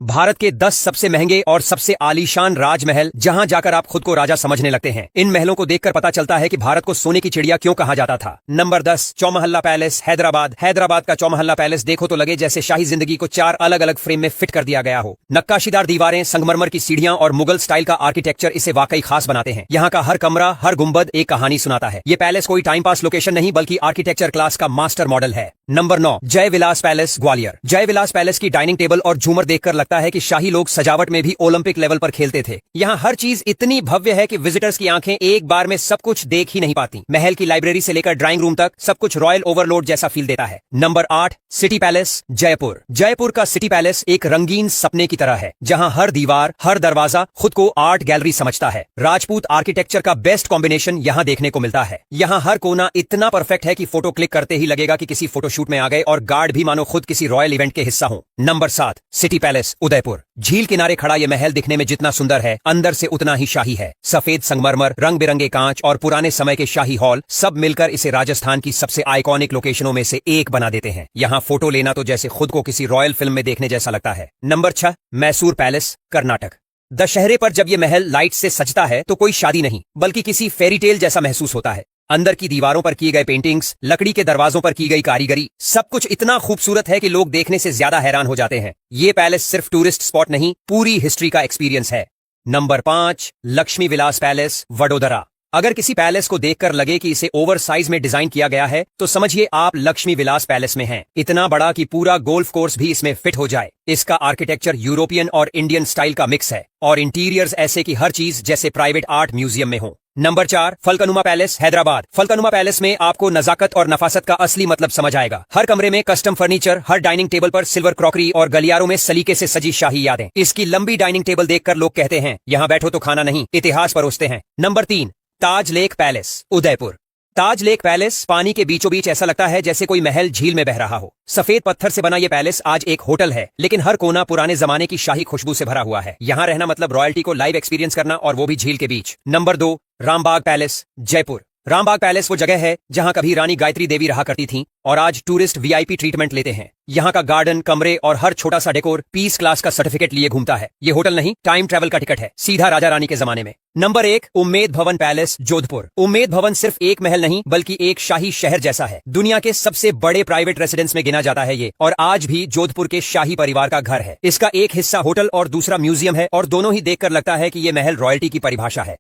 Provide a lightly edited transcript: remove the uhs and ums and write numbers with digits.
भारत के 10 सबसे महंगे और सबसे आलीशान राजमहल, जहां जाकर आप खुद को राजा समझने लगते हैं। इन महलों को देखकर पता चलता है कि भारत को सोने की चिड़िया क्यों कहा जाता था। Number 10, Chowmahalla palace, Hyderabad. हैदराबाद का चौमहल्ला पैलेस देखो तो लगे जैसे शाही जिंदगी को 4 अलग अलग फ्रेम में फिट कर दिया गया हो। नक्काशीदार दीवारें, संगमरमर की सीढ़ियां और मुगल स्टाइल का आर्किटेक्चर इसे वाकई खास बनाते हैं। यहाँ का हर कमरा, हर गुंबद एक कहानी सुनाता है। ये पैलेस कोई टाइम पास लोकेशन नहीं बल्कि आर्किटेक्चर क्लास का मास्टर मॉडल है। Number 9, Jai Vilas palace, Gwalior. Jai Vilas palace की डाइनिंग टेबल और झूमर देखकर लगता है कि शाही लोग सजावट में भी ओलंपिक लेवल पर खेलते थे। यहाँ हर चीज इतनी भव्य है कि विजिटर्स की आंखें एक बार में सब कुछ देख ही नहीं पाती। महल की लाइब्रेरी से लेकर ड्राइंग रूम तक सब कुछ रॉयल ओवरलोड जैसा फील देता है। Number 8, city palace, Jaipur. Jaipur का सिटी पैलेस एक रंगीन सपने की तरह है, जहाँ हर दीवार, हर दरवाजा खुद को आर्ट गैलरी समझता है। राजपूत आर्किटेक्चर का बेस्ट कॉम्बिनेशन यहाँ देखने को मिलता है। यहाँ हर कोना इतना परफेक्ट है कि फोटो क्लिक करते ही लगेगा कि किसी फोटोशूट में आ गए और गार्ड भी मानो खुद किसी रॉयल इवेंट के हिस्सा हो। Number 7, city palace, Udaipur. झील किनारे खड़ा यह महल दिखने में जितना सुंदर है, अंदर से उतना ही शाही है। सफेद संगमरमर, रंग बिरंगे कांच और पुराने समय के शाही हॉल सब मिलकर इसे राजस्थान की सबसे आइकॉनिक लोकेशनों में से एक बना देते हैं। यहाँ फोटो लेना तो जैसे खुद को किसी रॉयल फिल्म में देखने जैसा लगता है। Number 6, Mysore palace, Karnataka. दशहरे पर जब यह महल लाइट से सजता है तो कोई शादी नहीं बल्कि किसी फेरी टेल जैसा महसूस होता है। अंदर की दीवारों पर किए गए पेंटिंग्स, लकड़ी के दरवाजों पर की गई कारीगरी, सब कुछ इतना खूबसूरत है कि लोग देखने से ज्यादा हैरान हो जाते हैं। ये पैलेस सिर्फ टूरिस्ट स्पॉट नहीं, पूरी हिस्ट्री का एक्सपीरियंस है। Number 5, Lakshmi Vilas palace, Vadodara. अगर किसी पैलेस को देखकर लगे कि इसे ओवर साइज में डिजाइन किया गया है तो समझिए आप लक्ष्मी विलास पैलेस में हैं। इतना बड़ा कि पूरा गोल्फ कोर्स भी इसमें फिट हो जाए। इसका आर्किटेक्चर यूरोपियन और इंडियन स्टाइल का मिक्स है और इंटीरियर्स ऐसे कि हर चीज जैसे प्राइवेट आर्ट म्यूजियम में हो। Number 4, Falaknuma palace, Hyderabad. Falaknuma palace में आपको नजाकत और नफासत का असली मतलब समझ आएगा। हर कमरे में कस्टम फर्नीचर, हर डाइनिंग टेबल पर सिल्वर क्रॉकरी और गलियारों में सलीके से सजी शाही यादें। इसकी लंबी डाइनिंग टेबल देखकर लोग कहते हैं यहाँ बैठो तो खाना नहीं, इतिहास परोसते हैं। नंबर 3, ताज लेक पैलेस, उदयपुर। ताज लेक पैलेस पानी के बीचों बीच ऐसा लगता है जैसे कोई महल झील में बह रहा हो। सफेद पत्थर से बना ये पैलेस आज एक होटल है, लेकिन हर कोना पुराने जमाने की शाही खुशबू से भरा हुआ है। यहाँ रहना मतलब रॉयल्टी को लाइव एक्सपीरियंस करना, और वो भी झील के बीच। Number 2, Rambagh palace, Jaipur. Rambagh palace वो जगह है जहां कभी रानी गायत्री देवी रहा करती थीं और आज टूरिस्ट वीआईपी ट्रीटमेंट लेते हैं। यहाँ का गार्डन, कमरे और हर छोटा सा डेकोर पीस क्लास का सर्टिफिकेट लिए घूमता है। ये होटल नहीं, टाइम ट्रेवल का टिकट है, सीधा राजा रानी के जमाने में। नंबर 1, उम्मेद भवन पैलेस, जोधपुर। उम्मेद भवन सिर्फ एक महल नहीं बल्कि एक शाही शहर जैसा है। दुनिया के सबसे बड़े प्राइवेट रेसिडेंस में गिना जाता है ये, और आज भी जोधपुर के शाही परिवार का घर है। इसका एक हिस्सा होटल और दूसरा म्यूजियम है, और दोनों ही देखकर लगता है कि ये महल रॉयल्टी की परिभाषा है।